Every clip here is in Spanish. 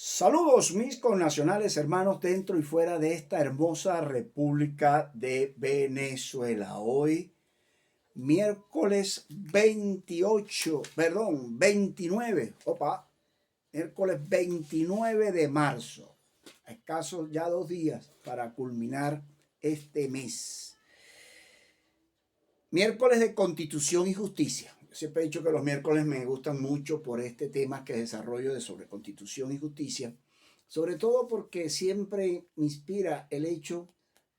Saludos mis connacionales, hermanos dentro y fuera de esta hermosa República de Venezuela. Hoy, miércoles 29 de marzo. A escasos ya 2 días para culminar este mes. Miércoles de Constitución y Justicia. Yo siempre he dicho que los miércoles me gustan mucho por este tema que desarrollo sobre Constitución y Justicia, sobre todo porque siempre me inspira el hecho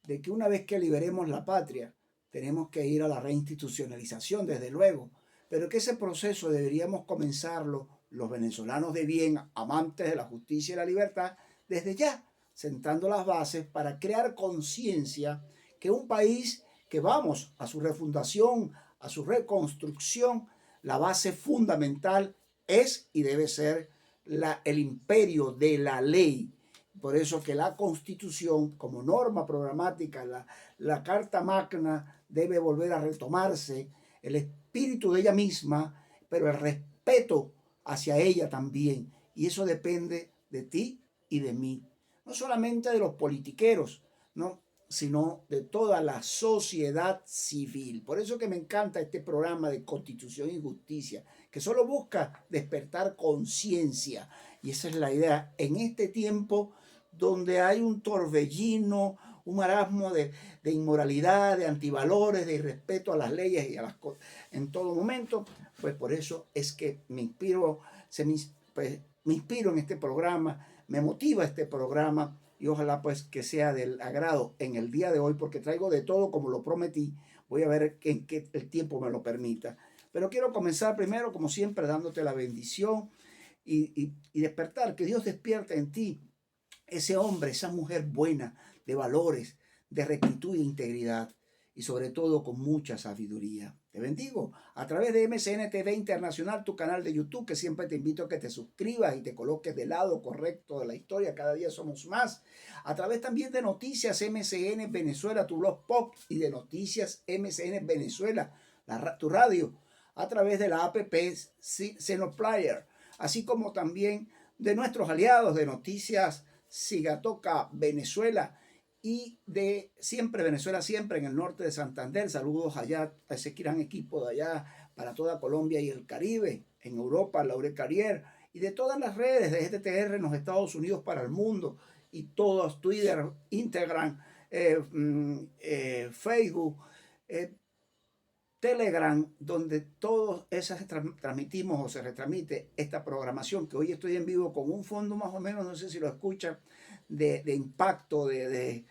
de que una vez que liberemos la patria, tenemos que ir a la reinstitucionalización, desde luego, pero que ese proceso deberíamos comenzarlo los venezolanos de bien, amantes de la justicia y la libertad, desde ya, sentando las bases para crear conciencia que un país que vamos a su refundación, a su reconstrucción, la base fundamental es y debe ser el imperio de la ley. Por eso que la Constitución, como norma programática, la Carta Magna, debe volver a retomarse, el espíritu de ella misma, pero el respeto hacia ella también. Y eso depende de ti y de mí. No solamente de los politiqueros, ¿no?, sino de toda la sociedad civil. Por eso que me encanta este programa de Constitución y Justicia, que solo busca despertar conciencia. Y esa es la idea en este tiempo donde hay un torbellino, un marasmo de inmoralidad, de antivalores, de irrespeto a las leyes y a las cosas en todo momento. Pues por eso es que me inspiro en este programa, me motiva este programa, y ojalá pues que sea del agrado en el día de hoy, porque traigo de todo como lo prometí. Voy a ver en qué el tiempo me lo permita. Pero quiero comenzar primero, como siempre, dándote la bendición y despertar, que Dios despierte en ti ese hombre, esa mujer buena, de valores, de rectitud e integridad, y sobre todo con mucha sabiduría. Te bendigo a través de MCN TV Internacional, tu canal de YouTube, que siempre te invito a que te suscribas y te coloques del lado correcto de la historia. Cada día somos más. A través también de Noticias MCN Venezuela, tu blog pop, y de Noticias MCN Venezuela, tu radio, a través de la app Senoplayer, así como también de nuestros aliados de Noticias Sigatoca Venezuela y de Siempre Venezuela Siempre en el norte de Santander. Saludos allá a ese gran equipo de allá para toda Colombia y el Caribe, en Europa, Laure Carrier, y de todas las redes de GTTR en los Estados Unidos para el mundo, y todos, Twitter, Instagram, Facebook, Telegram, donde todos esas transmitimos o se retransmite esta programación, que hoy estoy en vivo con un fondo más o menos, no sé si lo escuchan, de impacto, de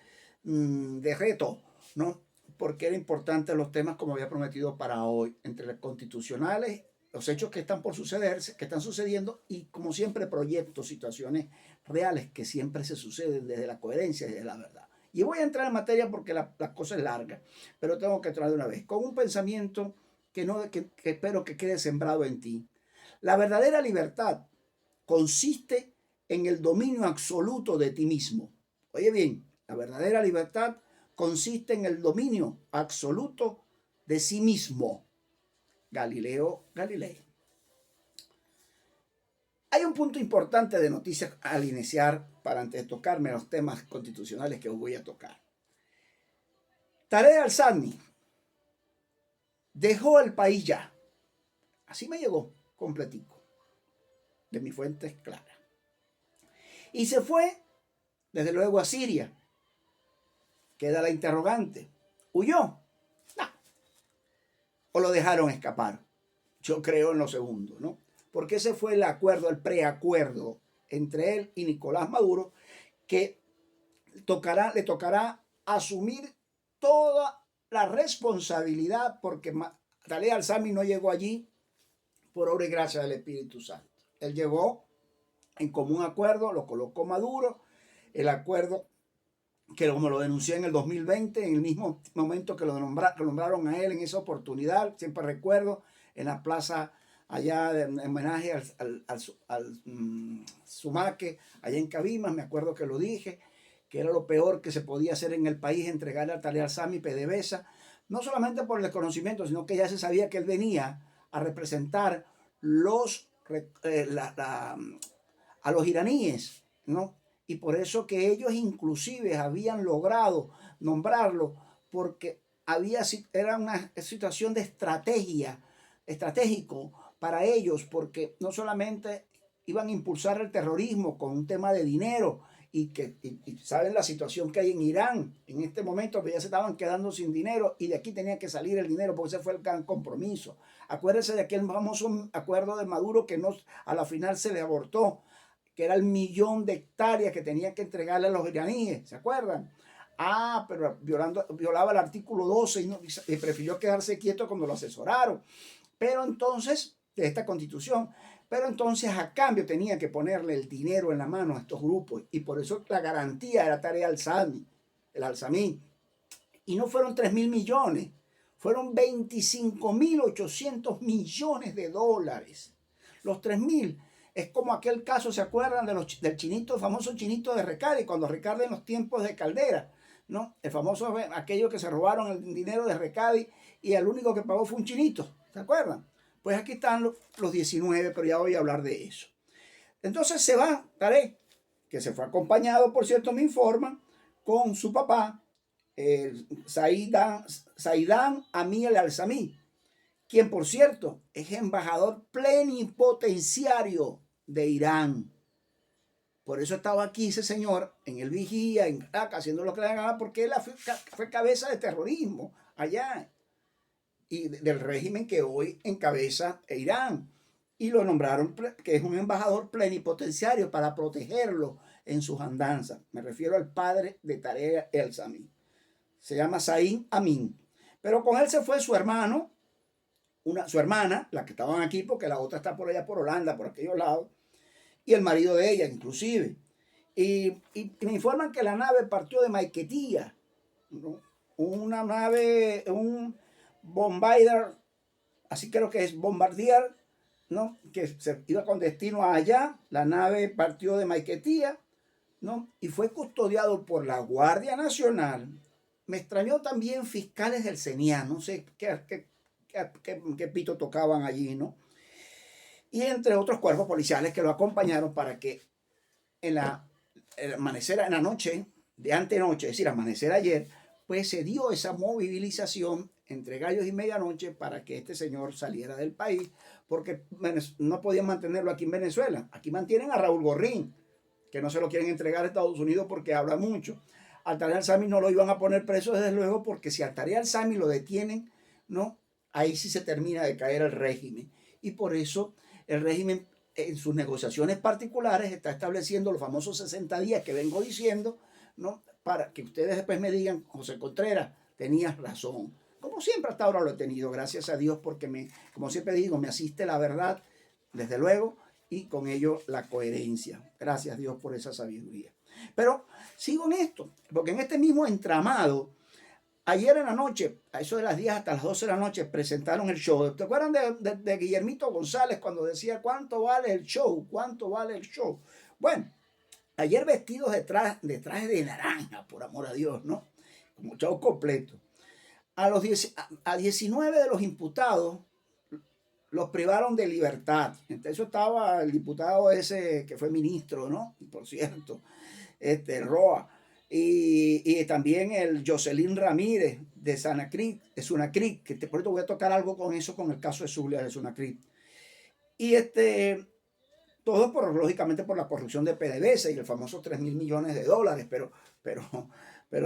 reto, ¿no? Porque era importante los temas, como había prometido para hoy, entre los constitucionales, los hechos que están por suceder, que están sucediendo, y como siempre proyectos, situaciones reales que siempre se suceden desde la coherencia y desde la verdad. Y voy a entrar en materia porque la cosa es larga, pero tengo que entrar de una vez, con un pensamiento que espero que quede sembrado en ti. La verdadera libertad consiste en el dominio absoluto de ti mismo. Oye bien, la verdadera libertad consiste en el dominio absoluto de sí mismo. Galileo Galilei. Hay un punto importante de noticias al iniciar, para antes de tocarme los temas constitucionales que os voy a tocar. Tareq al-Sadni dejó el país ya. Así me llegó completico, de mis fuentes claras. Y se fue, desde luego, a Siria. Queda la interrogante. ¿Huyó? No. ¿O lo dejaron escapar? Yo creo en lo segundo, ¿no? Porque ese fue el acuerdo, el preacuerdo entre él y Nicolás Maduro, que le tocará asumir toda la responsabilidad, porque Tareq al-Sadni no llegó allí por obra y gracia del Espíritu Santo. Él llegó en común acuerdo, lo colocó Maduro, el acuerdo que como lo denuncié en el 2020, en el mismo momento que lo nombraron a él en esa oportunidad, siempre recuerdo, en la plaza allá en homenaje al Sumaque, allá en Cabimas, me acuerdo que lo dije, que era lo peor que se podía hacer en el país, entregarle a Tareq al-Sadni PDVSA, no solamente por el desconocimiento, sino que ya se sabía que él venía a representar a los iraníes, ¿no? Y por eso que ellos inclusive habían logrado nombrarlo, porque era una situación de estratégico para ellos, porque no solamente iban a impulsar el terrorismo con un tema de dinero, y saben la situación que hay en Irán en este momento, que ya se estaban quedando sin dinero y de aquí tenía que salir el dinero, porque ese fue el gran compromiso. Acuérdense de aquel famoso acuerdo de Maduro que a la final se le abortó, que era el 1.000.000 de hectáreas que tenían que entregarle a los iraníes, ¿se acuerdan? Pero violaba el artículo 12 y prefirió quedarse quieto cuando lo asesoraron. Pero entonces, de esta constitución, pero entonces a cambio tenía que ponerle el dinero en la mano a estos grupos, y por eso la garantía era Tarek al-Alzami. Y no fueron 3.000 millones, fueron 25.800 millones de dólares. Los 3.000 es como aquel caso, ¿se acuerdan del chinito, el famoso chinito de Recadi, cuando Recadi en los tiempos de Caldera, ¿no? El famoso, aquello que se robaron el dinero de Recadi y el único que pagó fue un chinito, ¿se acuerdan? Pues aquí están los 19, pero ya voy a hablar de eso. Entonces se va Tarek, que se fue acompañado, por cierto, me informan, con su papá, Saidán Amir al-Alzami, quien, por cierto, es embajador plenipotenciario de Irán. Por eso estaba aquí ese señor en el vigía, en Caracas, haciendo lo que le daba, porque él fue cabeza de terrorismo allá y del régimen que hoy encabeza Irán. Y lo nombraron que es un embajador plenipotenciario para protegerlo en sus andanzas. Me refiero al padre de Tarek el-Alzami. Se llama Said Amin. Pero con él se fue su hermano, su hermana, la que estaban aquí, porque la otra está por allá por Holanda, por aquellos lados, y el marido de ella inclusive. Y me informan que la nave partió de Maiquetía, ¿no? Una nave, un Bombardier, así creo que es Bombardier, ¿no? Que se iba con destino allá. La nave partió de Maiquetía, ¿no? Y fue custodiado por la Guardia Nacional. Me extrañó también fiscales del CENIA, no sé qué pito tocaban allí, ¿no? Y entre otros cuerpos policiales que lo acompañaron para que en el amanecer, en la noche de antenoche, es decir, amanecer ayer, pues se dio esa movilización entre gallos y medianoche para que este señor saliera del país, porque no podían mantenerlo aquí en Venezuela. Aquí mantienen a Raúl Gorrín, que no se lo quieren entregar a Estados Unidos porque habla mucho. Al Tarek al-Alzami no lo iban a poner preso, desde luego, porque si al Tarek al-Alzami lo detienen, ¿no? Ahí sí se termina de caer el régimen. Y por eso el régimen, en sus negociaciones particulares, está estableciendo los famosos 60 días que vengo diciendo, ¿no? Para que ustedes después me digan, José Contreras, tenías razón. Como siempre hasta ahora lo he tenido, gracias a Dios, porque como siempre digo, me asiste la verdad, desde luego, y con ello la coherencia. Gracias Dios por esa sabiduría. Pero sigo en esto, porque en este mismo entramado, ayer en la noche, a eso de las 10 hasta las 12 de la noche, presentaron el show. ¿Te acuerdan de Guillermito González cuando decía cuánto vale el show? ¿Cuánto vale el show? Bueno, ayer vestidos de traje de naranja, por amor a Dios, ¿no? Como show completo. A 19 de los imputados los privaron de libertad. Entre eso estaba el diputado ese que fue ministro, ¿no? Por cierto, Roa. Y también el Jocelyn Ramírez de Sunacrit, que por esto voy a tocar algo con eso, con el caso de Zulia de Sunacrit. Y todo lógicamente por la corrupción de PDVSA y el famoso 3.000 millones de dólares, pero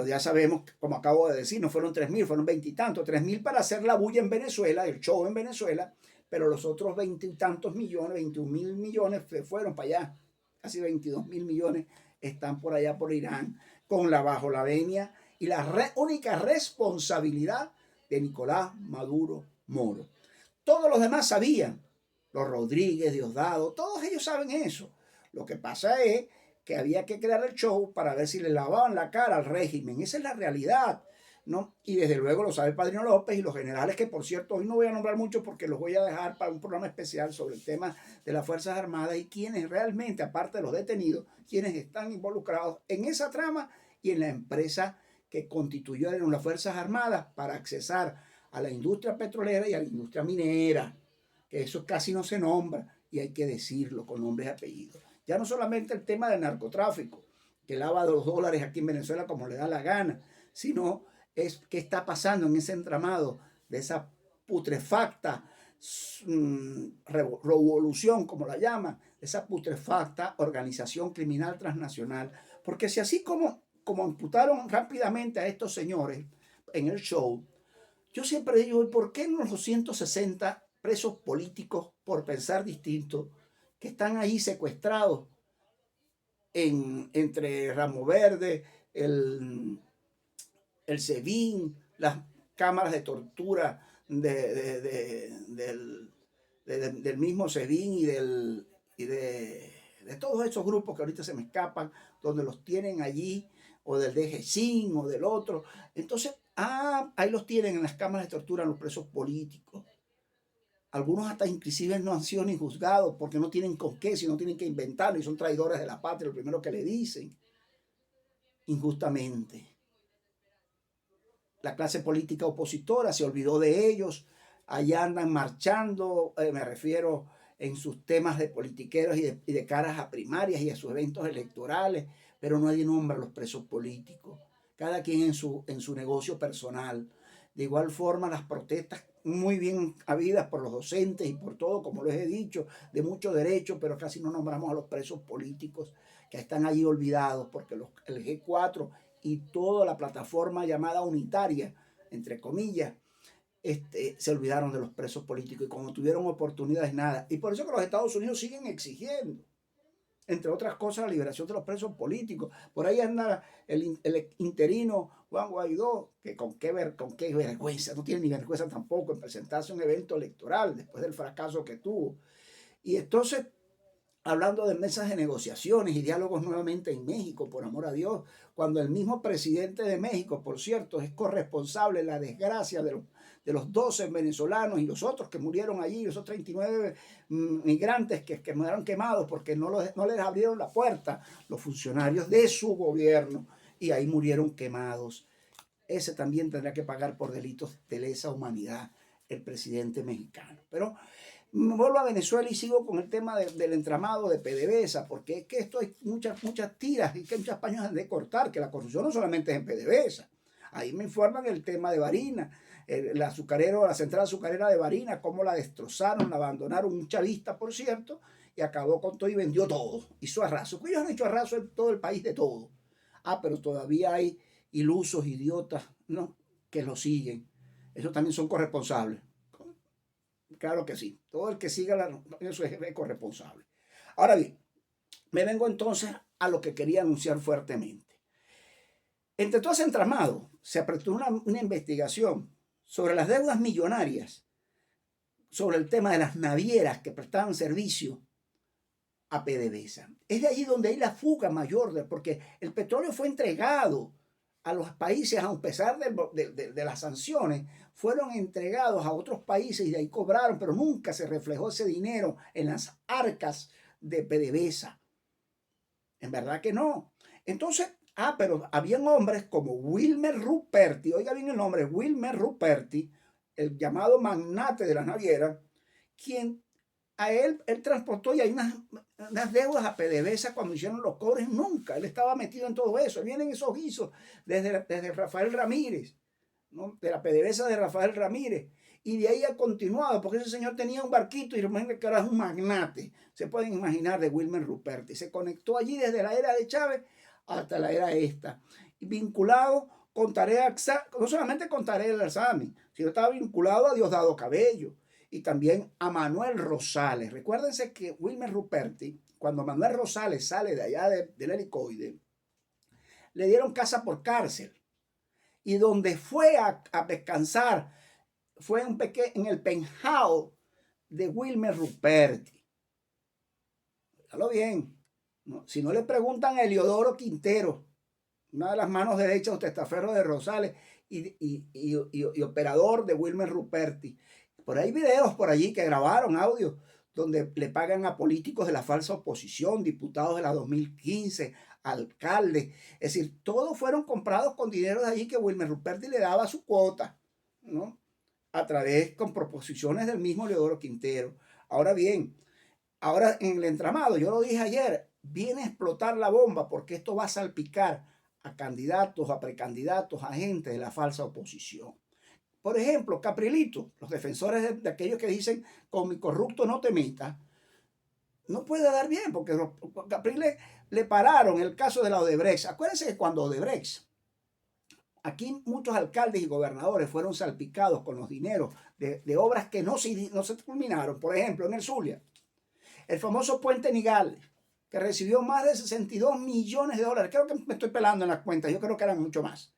ya sabemos, como acabo de decir, no fueron 3.000, fueron 20 y tantos, 3.000 para hacer la bulla en Venezuela, el show en Venezuela, pero los otros 20 y tantos millones, 21.000 millones fueron para allá, casi 22.000 millones están por allá por Irán, bajo la venia y la única responsabilidad de Nicolás Maduro Moro. Todos los demás sabían, los Rodríguez, Diosdado, todos ellos saben eso. Lo que pasa es que había que crear el show para ver si le lavaban la cara al régimen. Esa es la realidad, ¿no? Y desde luego lo sabe el Padrino López y los generales, que por cierto hoy no voy a nombrar mucho porque los voy a dejar para un programa especial sobre el tema de las Fuerzas Armadas y quienes realmente, aparte de los detenidos, quienes están involucrados en esa trama y en la empresa que constituyeron las Fuerzas Armadas para accesar a la industria petrolera y a la industria minera, que eso casi no se nombra y hay que decirlo con nombres y apellidos. Ya no solamente el tema del narcotráfico, que lava los dólares aquí en Venezuela como le da la gana, sino es qué está pasando en ese entramado de esa putrefacta revolución, como la llaman, esa putrefacta organización criminal transnacional. Porque si así como imputaron rápidamente a estos señores en el show, yo siempre digo, ¿por qué no los 260 presos políticos por pensar distinto que están ahí secuestrados entre Ramo Verde, el SEBIN, las cámaras de tortura del mismo SEBIN de todos esos grupos que ahorita se me escapan, donde los tienen allí, o del DGCIN o del otro? Entonces, ahí los tienen en las cámaras de tortura los presos políticos. Algunos hasta inclusive no han sido ni juzgados porque no tienen con qué, si no tienen que inventarlo y son traidores de la patria, lo primero que le dicen, injustamente. La clase política opositora se olvidó de ellos, allá andan marchando, me refiero en sus temas de politiqueros y de caras a primarias y a sus eventos electorales, pero nadie nombra a los presos políticos, cada quien en su negocio personal. De igual forma, las protestas muy bien habidas por los docentes y por todo, como les he dicho, de mucho derecho, pero casi no nombramos a los presos políticos que están allí olvidados, porque el G4 y toda la plataforma llamada unitaria, entre comillas, se olvidaron de los presos políticos y cuando tuvieron oportunidades, nada. Y por eso que los Estados Unidos siguen exigiendo, entre otras cosas, la liberación de los presos políticos. Por ahí anda el interino Juan Guaidó, que con qué vergüenza, no tiene ni vergüenza tampoco en presentarse a un evento electoral después del fracaso que tuvo. Y entonces, hablando de mesas de negociaciones y diálogos nuevamente en México, por amor a Dios, cuando el mismo presidente de México, por cierto, es corresponsable de la desgracia de los 12 venezolanos y los otros que murieron allí, esos 39 migrantes que quedaron quemados porque no les abrieron la puerta los funcionarios de su gobierno y ahí murieron quemados. Ese también tendrá que pagar por delitos de lesa humanidad el presidente mexicano. Pero me vuelvo a Venezuela y sigo con el tema del entramado de PDVSA, porque es que esto hay muchas tiras y que hay muchas paños de cortar, que la corrupción no solamente es en PDVSA. Ahí me informan el tema de Barina, la central azucarera de Barina, cómo la destrozaron, la abandonaron, un chavista, por cierto, y acabó con todo y vendió todo. Hizo arraso. Ellos han hecho arraso en todo el país de todo. Pero todavía hay ilusos, idiotas, ¿no?, que lo siguen. Esos también son corresponsables. Claro que sí. Todo el que siga eso es corresponsable. Ahora bien, me vengo entonces a lo que quería anunciar fuertemente. Entre todo ese entramado, se aperturó una investigación sobre las deudas millonarias, sobre el tema de las navieras que prestaban servicio a PDVSA. Es de allí donde hay la fuga mayor, porque el petróleo fue entregado a los países, a pesar de las sanciones, fueron entregados a otros países y de ahí cobraron, pero nunca se reflejó ese dinero en las arcas de PDVSA. En verdad que no. Entonces, pero habían hombres como Wilmer Ruperti, oiga bien el nombre, Wilmer Ruperti, el llamado magnate de las navieras, quien a él transportó y hay unas deudas a PDVSA cuando hicieron los cobres, nunca, él estaba metido en todo eso, vienen esos guisos desde Rafael Ramírez, ¿no?, de la PDVSA de Rafael Ramírez, y de ahí ha continuado, porque ese señor tenía un barquito y imagínate que ahora es un magnate, se pueden imaginar, de Wilmer Ruperti, se conectó allí desde la era de Chávez hasta la era esta, vinculado con tareas, no solamente con tareas del Alzami, sino estaba vinculado a Diosdado Cabello, y también a Manuel Rosales. Recuérdense que Wilmer Ruperti, cuando Manuel Rosales sale de allá del helicoide, le dieron casa por cárcel. Y donde fue a descansar fue en el penthouse de Wilmer Ruperti. Hágalo bien. ¿No? Si no le preguntan a Eliodoro Quintero, una de las manos derechas o testaferro de Rosales y operador de Wilmer Ruperti, por ahí videos por allí que grabaron audio donde le pagan a políticos de la falsa oposición, diputados de la 2015, alcaldes. Es decir, todos fueron comprados con dinero de allí que Wilmer Ruperti le daba su cuota, ¿no?, a través con proposiciones del mismo Leodoro Quintero. Ahora bien, ahora en el entramado, yo lo dije ayer, viene a explotar la bomba porque esto va a salpicar a candidatos, a precandidatos, a gente de la falsa oposición. Por ejemplo, Caprilito, los defensores de aquellos que dicen con mi corrupto no te metas, no puede dar bien porque Capriles le pararon el caso de la Odebrecht. Acuérdense que cuando Odebrecht, aquí muchos alcaldes y gobernadores fueron salpicados con los dineros de obras que no se culminaron. Por ejemplo, en el Zulia, el famoso puente Nigales, que recibió más de 62 millones de dólares. Creo que me estoy pelando en las cuentas, yo creo que eran mucho más.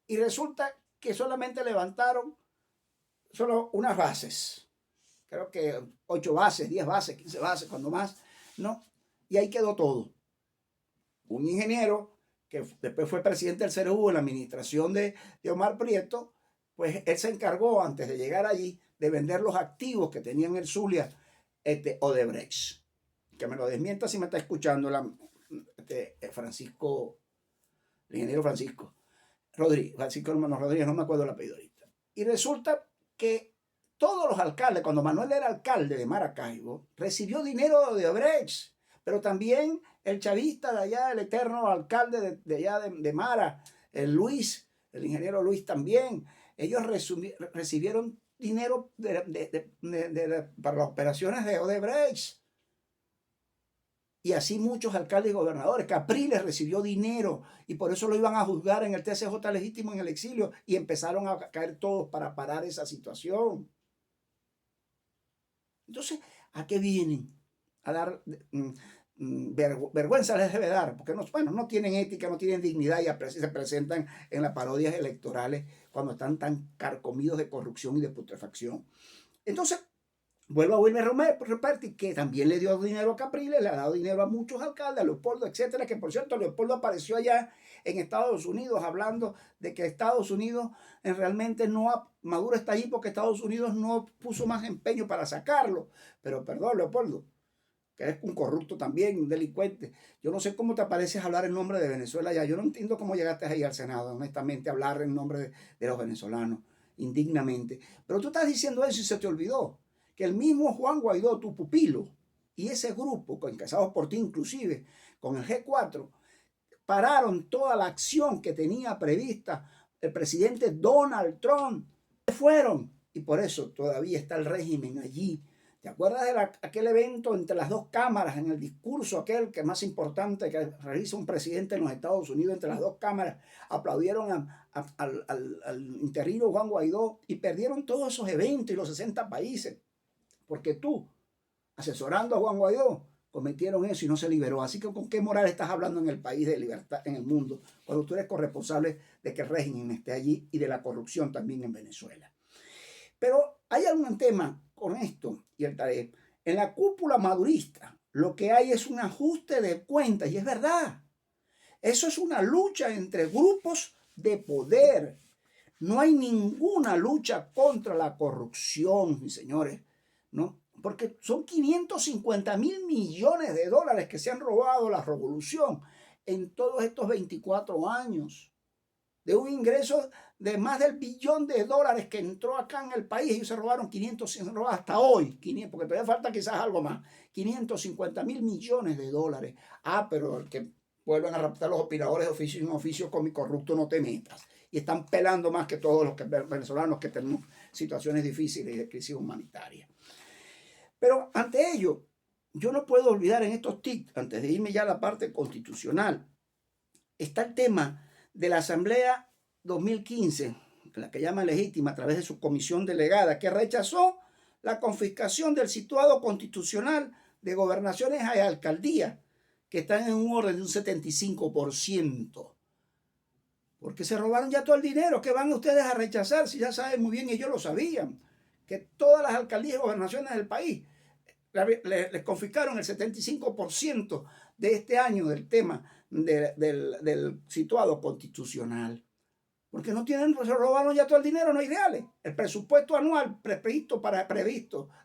Y resulta que solamente levantaron solo unas bases. Creo que 8 bases, 10 bases, 15 bases, cuando más, ¿no? Y ahí quedó todo. Un ingeniero que después fue presidente del CRU en la administración de Omar Prieto, pues él se encargó antes de llegar allí de vender los activos que tenía en el Zulia Odebrecht. Que me lo desmienta si me está escuchando Francisco, el ingeniero Francisco Rodríguez, Francisco Hermano Rodríguez, no me acuerdo el apellido ahorita. Y resulta que todos los alcaldes, cuando Manuel era alcalde de Maracaibo, recibió dinero de Odebrecht, pero también el chavista de allá, el eterno alcalde de allá de Mara, el Luis, el ingeniero Luis también, ellos recibieron dinero para las operaciones de Odebrecht. Y así muchos alcaldes y gobernadores. Capriles recibió dinero y por eso lo iban a juzgar en el TCJ legítimo en el exilio y empezaron a caer todos para parar esa situación. Entonces, ¿a qué vienen? A dar vergüenza les debe dar, porque no tienen ética, no tienen dignidad y se presentan en las parodias electorales cuando están tan carcomidos de corrupción y de putrefacción. Entonces, vuelvo a Wilmer Ruperti, que también le dio dinero a Capriles, le ha dado dinero a muchos alcaldes, a Leopoldo, etcétera, que por cierto, Leopoldo apareció allá en Estados Unidos hablando de que Estados Unidos realmente Maduro está allí porque Estados Unidos no puso más empeño para sacarlo. Pero perdón, Leopoldo, que eres un corrupto también, un delincuente. Yo no sé cómo te pareces hablar en nombre de Venezuela ya. Yo no entiendo cómo llegaste ahí al Senado, honestamente, a hablar en nombre de los venezolanos, indignamente. Pero tú estás diciendo eso y se te olvidó que el mismo Juan Guaidó, tu pupilo, y ese grupo, encabezados por ti inclusive, con el G4, pararon toda la acción que tenía prevista el presidente Donald Trump. Fueron, y por eso todavía está el régimen allí. ¿Te acuerdas de aquel evento entre las dos cámaras, en el discurso aquel que es más importante que realiza un presidente en los Estados Unidos, entre las dos cámaras, aplaudieron al interino Juan Guaidó y perdieron todos esos eventos y los 60 países? Porque tú, asesorando a Juan Guaidó, cometieron eso y no se liberó. Así que ¿con qué moral estás hablando en el país de libertad, en el mundo, cuando tú eres corresponsable de que el régimen esté allí y de la corrupción también en Venezuela? Pero hay algún tema con esto y el TAREP. En la cúpula madurista lo que hay es un ajuste de cuentas y es verdad. Eso es una lucha entre grupos de poder. No hay ninguna lucha contra la corrupción, mis señores, ¿no? Porque son 550.000 millones de dólares que se han robado la revolución en todos estos 24 años. De un ingreso de más del billón de dólares que entró acá en el país, ellos se robaron 500, se han robado hasta hoy, 500, porque todavía falta quizás algo más, 550.000 millones de dólares. Pero el que vuelven a raptar los operadores de oficio y un oficio con mi corrupto no te metas. Y están pelando más que todos los venezolanos que tenemos situaciones difíciles de crisis humanitaria. Pero ante ello, yo no puedo olvidar en estos tips, antes de irme ya a la parte constitucional, está el tema de la Asamblea 2015, la que llama legítima a través de su comisión delegada, que rechazó la confiscación del situado constitucional de gobernaciones y alcaldías, que están en un orden de un 75%. Porque se robaron ya todo el dinero. ¿Qué van ustedes a rechazar? Si ya saben muy bien, ellos lo sabían, que todas las alcaldías y gobernaciones del país les confiscaron el 75% de este año del tema del situado constitucional. Porque no tienen, se robaron ya todo el dinero, no hay reales. El presupuesto anual previsto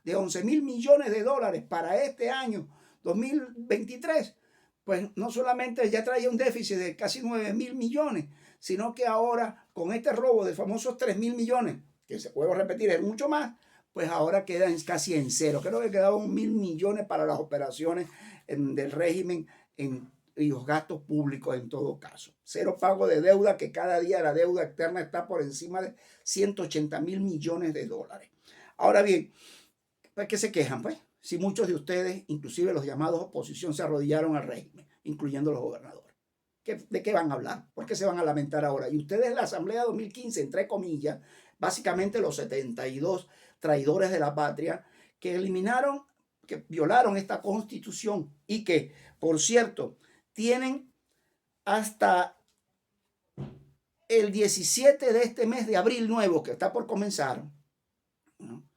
de 11.000 millones de dólares para este año 2023, pues no solamente ya traía un déficit de casi 9.000 millones, sino que ahora con este robo de famosos 3.000 millones, que se puede repetir, es mucho más, pues ahora quedan casi en cero. Creo que quedaban 1.000 millones para las operaciones del régimen y los gastos públicos en todo caso. Cero pago de deuda, que cada día la deuda externa está por encima de 180.000 millones de dólares. Ahora bien, ¿para qué se quejan? Pues, si muchos de ustedes, inclusive los llamados oposición, se arrodillaron al régimen, incluyendo los gobernadores. ¿De qué van a hablar? ¿Por qué se van a lamentar ahora? Y ustedes en la Asamblea 2015, entre comillas, básicamente los 72 traidores de la patria, que eliminaron, que violaron esta Constitución y que, por cierto, tienen hasta el 17 de este mes de abril nuevo, que está por comenzar, ¿no?,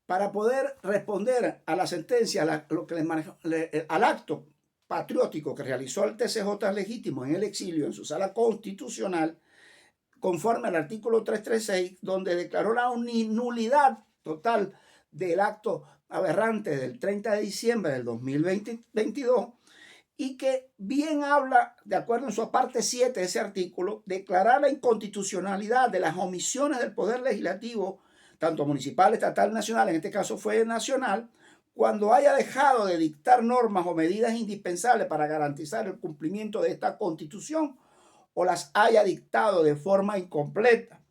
para poder responder a la sentencia, al acto patriótico que realizó el TCJ legítimo en el exilio en su sala constitucional, conforme al artículo 336, donde declaró la nulidad total del acto aberrante del 30 de diciembre del 2022, y que bien habla, de acuerdo en su parte 7 de ese artículo, declarar la inconstitucionalidad de las omisiones del Poder Legislativo, tanto municipal, estatal, nacional, en este caso fue nacional, cuando haya dejado de dictar normas o medidas indispensables para garantizar el cumplimiento de esta Constitución o las haya dictado de forma incompleta,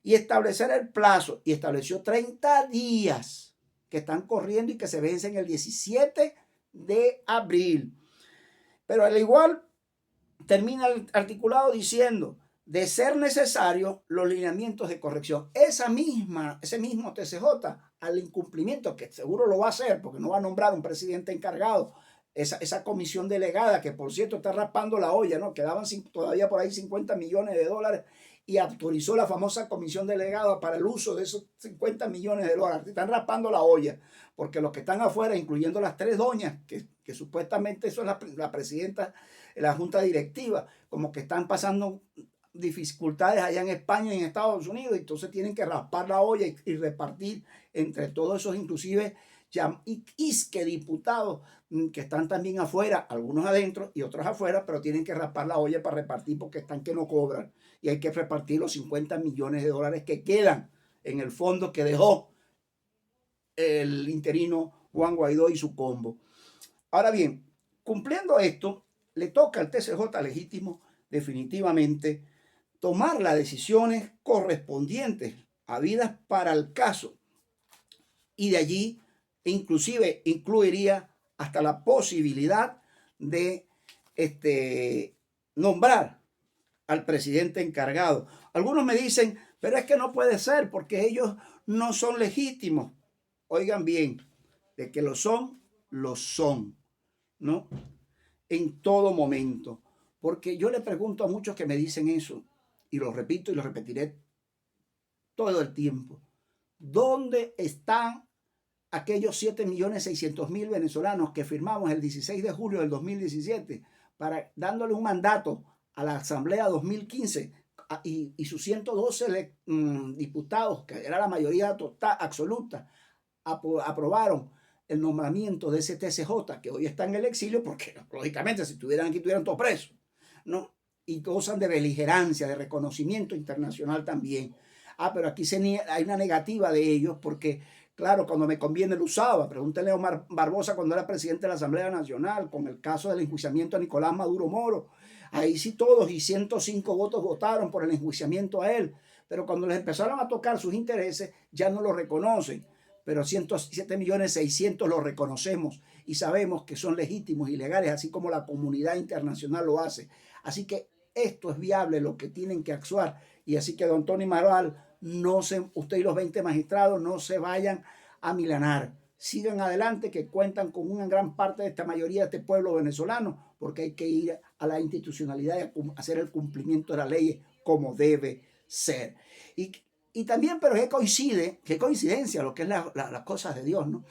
y establecer el plazo, y estableció 30 días que están corriendo y que se vencen el 17 de abril. Pero al igual termina el articulado diciendo, de ser necesario, los lineamientos de corrección. Ese mismo TCJ, al incumplimiento, que seguro lo va a hacer, porque no va a nombrar un presidente encargado, esa comisión delegada, que por cierto está raspando la olla, ¿no? Quedaban todavía por ahí 50 millones de dólares y autorizó la famosa comisión delegada para el uso de esos 50 millones de dólares. Están raspando la olla, porque los que están afuera, incluyendo las tres doñas, que supuestamente son la presidenta de la junta directiva, como que están pasando dificultades allá en España y en Estados Unidos, entonces tienen que raspar la olla y repartir entre todos esos, inclusive que diputados que están también afuera, algunos adentro y otros afuera, pero tienen que raspar la olla para repartir porque están que no cobran, y hay que repartir los 50 millones de dólares que quedan en el fondo que dejó el interino Juan Guaidó y su combo. Ahora bien, cumpliendo esto, le toca al TCJ legítimo definitivamente tomar las decisiones correspondientes habidas para el caso, y de allí inclusive incluiría hasta la posibilidad de nombrar al presidente encargado. Algunos me dicen, pero es que no puede ser porque ellos no son legítimos. Oigan bien, de que lo son, ¿no? En todo momento. Porque yo le pregunto a muchos que me dicen eso, y lo repito y lo repetiré todo el tiempo, ¿dónde están aquellos 7.600.000 venezolanos que firmamos el 16 de julio del 2017 para dándole un mandato a la Asamblea 2015 y sus 112 diputados, que era la mayoría total, absoluta, aprobaron el nombramiento de ese TCJ, que hoy está en el exilio, porque lógicamente si estuvieran aquí estuvieran todos presos, ¿no? Y gozan de beligerancia, de reconocimiento internacional también. Pero aquí hay una negativa de ellos porque, claro, cuando me conviene lo usaba. Pregúntele a Omar Barbosa cuando era presidente de la Asamblea Nacional, con el caso del enjuiciamiento a Nicolás Maduro Moro. Ahí sí todos y 105 votos votaron por el enjuiciamiento a él. Pero cuando les empezaron a tocar sus intereses, ya no lo reconocen. Pero 107.600.000 lo reconocemos y sabemos que son legítimos y legales, así como la comunidad internacional lo hace. Así que esto es viable, lo que tienen que actuar. Y así que, don Tony Maral, usted y los 20 magistrados no se vayan a milanar. Sigan adelante, que cuentan con una gran parte de esta mayoría de este pueblo venezolano, porque hay que ir a la institucionalidad y hacer el cumplimiento de las leyes como debe ser. Y también, pero qué coincidencia lo que es las cosas de Dios, ¿no?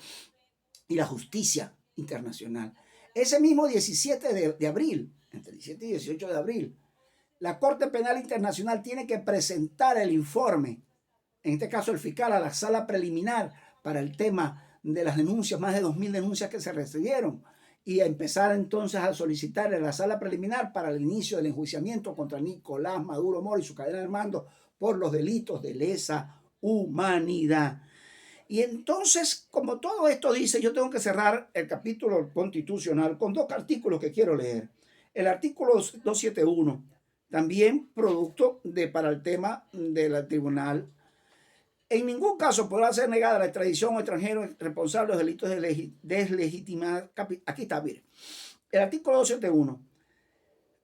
Y la justicia internacional. Ese mismo 17 de abril, entre 17 y 18 de abril, la Corte Penal Internacional tiene que presentar el informe, en este caso el fiscal, a la sala preliminar para el tema de las denuncias, más de 2.000 denuncias que se recibieron, y a empezar entonces a solicitar en la sala preliminar para el inicio del enjuiciamiento contra Nicolás Maduro Moro y su cadena de mando por los delitos de lesa humanidad. Y entonces, como todo esto dice, yo tengo que cerrar el capítulo constitucional con dos artículos que quiero leer. El artículo 271, también producto para el tema del tribunal. En ningún caso podrá ser negada la extradición a extranjeros responsables de delitos de deslegitimar. Aquí está, mire. El artículo 271.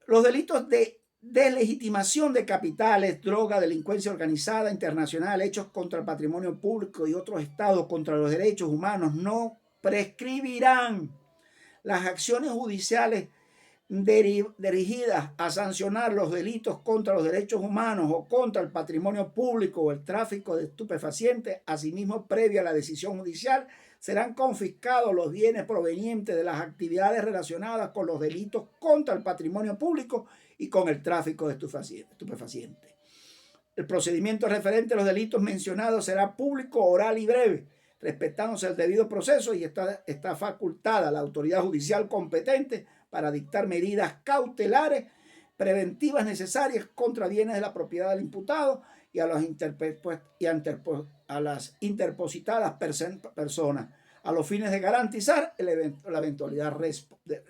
Los delitos de deslegitimación de capitales, droga, delincuencia organizada internacional, hechos contra el patrimonio público y otros estados contra los derechos humanos no prescribirán. Las acciones judiciales dirigidas a sancionar los delitos contra los derechos humanos o contra el patrimonio público o el tráfico de estupefacientes, asimismo previa a la decisión judicial, serán confiscados los bienes provenientes de las actividades relacionadas con los delitos contra el patrimonio público y con el tráfico de estupefacientes. El procedimiento referente a los delitos mencionados será público, oral y breve, respetándose el debido proceso, y está facultada la autoridad judicial competente para dictar medidas cautelares preventivas necesarias contra bienes de la propiedad del imputado y a las interpositadas personas, a los fines de garantizar la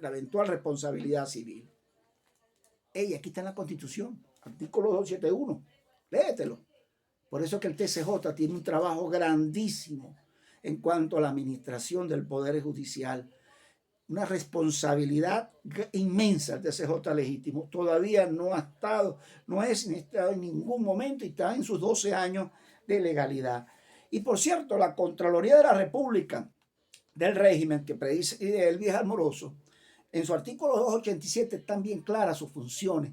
eventual responsabilidad civil. Aquí está en la Constitución, artículo 271. Léetelo. Por eso es que el TCJ tiene un trabajo grandísimo en cuanto a la administración del Poder Judicial. Una responsabilidad inmensa el TCJ legítimo. Todavía no ha estado en ningún momento y está en sus 12 años de legalidad. Y por cierto, la Contraloría de la República del régimen que preside Elvis Amoroso, en su artículo 287 están bien claras sus funciones.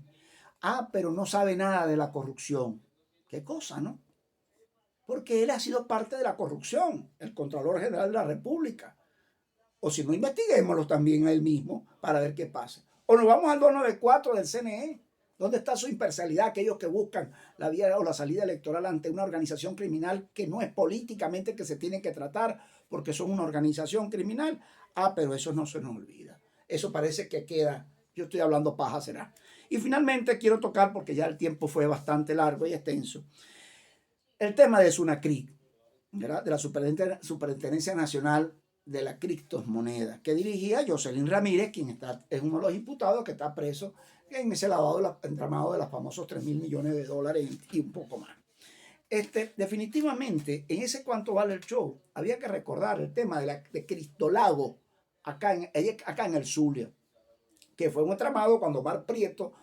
Pero no sabe nada de la corrupción. ¿Qué cosa, no? Porque él ha sido parte de la corrupción, el Contralor General de la República. O si no, investiguémoslo también a él mismo para ver qué pasa. O nos vamos al 294 del CNE. ¿Dónde está su imparcialidad? Aquellos que buscan la vía o la salida electoral ante una organización criminal que no es políticamente que se tiene que tratar porque son una organización criminal. Pero eso no se nos olvida. Eso parece que queda. Yo estoy hablando paja, será. Y finalmente quiero tocar, porque ya el tiempo fue bastante largo y extenso, el tema de SUNACRIC, ¿verdad? De la Superintendencia Nacional de la Criptomoneda, que dirigía Jocelyn Ramírez, quien es uno de los imputados que está preso en ese lavado entramado de los famosos 3.000 millones de dólares y un poco más. Definitivamente, en ese cuánto vale el show, había que recordar el tema de Cristolago, acá en el Zulia, que fue un entramado cuando Omar Prieto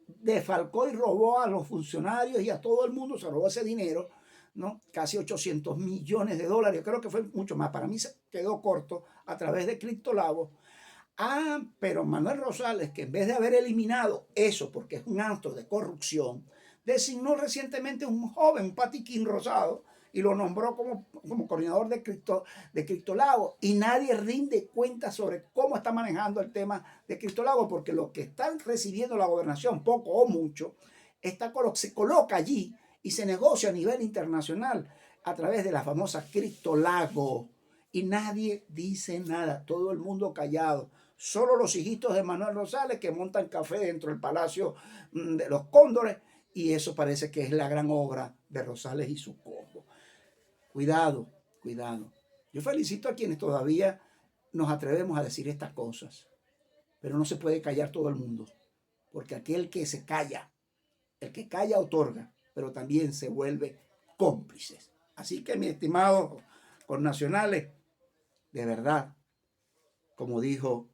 defalcó y robó a los funcionarios y a todo el mundo, se robó ese dinero, ¿no? Casi 800 millones de dólares, creo que fue mucho más, para mí se quedó corto a través de Cristolago. Pero Manuel Rosales, que en vez de haber eliminado eso, porque es un acto de corrupción, designó recientemente un joven, un patiquín rosado, y lo nombró como coordinador de Cristolago, y nadie rinde cuenta sobre cómo está manejando el tema de Cristolago, porque los que están recibiendo la gobernación, poco o mucho, se coloca allí y se negocia a nivel internacional a través de la famosa Cristolago, y nadie dice nada, todo el mundo callado. Solo los hijitos de Manuel Rosales que montan café dentro del Palacio de los Cóndores, y eso parece que es la gran obra de Rosales y su combo. Cuidado, cuidado. Yo felicito a quienes todavía nos atrevemos a decir estas cosas, pero no se puede callar todo el mundo, porque aquel que se calla, el que calla otorga, pero también se vuelve cómplices. Así que, mis estimados connacionales, de verdad, como dijo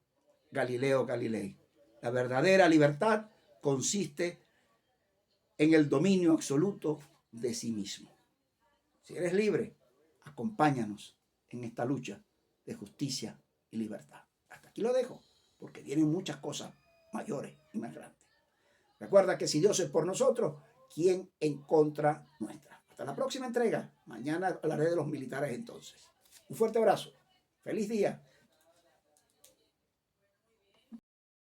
Galileo Galilei, la verdadera libertad consiste en el dominio absoluto de sí mismo. Si eres libre, acompáñanos en esta lucha de justicia y libertad. Hasta aquí lo dejo, porque vienen muchas cosas mayores y más grandes. Recuerda que si Dios es por nosotros, ¿quién en contra nuestra? Hasta la próxima entrega. Mañana hablaré de los militares entonces. Un fuerte abrazo. Feliz día.